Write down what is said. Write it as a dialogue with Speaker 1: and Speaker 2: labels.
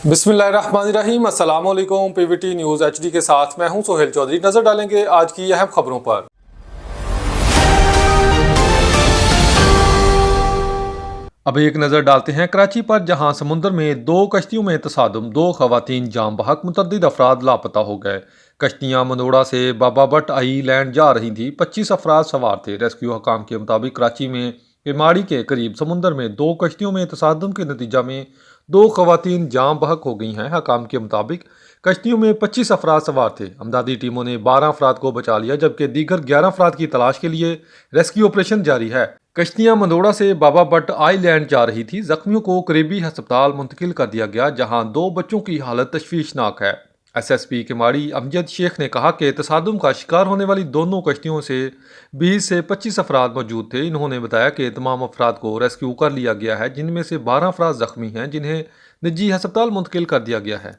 Speaker 1: बिस्मिल्लाहिर्रहमानिर्रहीम अस्सलाम वालेकुम। पीवीटी न्यूज़ एचडी के साथ मैं हूं सोहेल चौधरी। नजर डालेंगे आज की अहम खबरों पर। अब एक नज़र डालते हैं कराची पर, जहां समुंदर में दो कश्तियों में तसादुम, दो खवातीन जाम बहक, मुतअद्दिद अफराद लापता हो गए। कश्तियां मंदोड़ा से बाबा बट आईलैंड जा रही थी। 25 अफराद सवार थे। रेस्क्यू हकाम के मुताबिक कराची में केमाड़ी के करीब समुंदर में दो कश्तियों में तसादुम के नतीजा में दो खवातीन जाम बहक हो गई हैं। हकाम के मुताबिक कश्तियों में 25 अफराद सवार थे। अमदादी टीमों ने 12 अफराद को बचा लिया, जबकि दीगर 11 अफराद की तलाश के लिए रेस्क्यू ऑपरेशन जारी है। कश्तियां मंदोड़ा से बाबा बट आईलैंड जा रही थी। जख्मियों को करीबी अस्पताल मुंतकिल कर दिया गया, जहां दो बच्चों की हालत तशवीशनाक है। SSP केमाड़ी अमजद शेख ने कहा कि तसादुम का शिकार होने वाली दोनों कश्तियों से 20 से 25 अफराद मौजूद थे। इन्होंने बताया कि तमाम अफराद को रेस्क्यू कर लिया गया है, जिनमें से 12 अफराद जख्मी हैं, जिन्हें निजी अस्पताल मुंतकिल कर दिया गया है।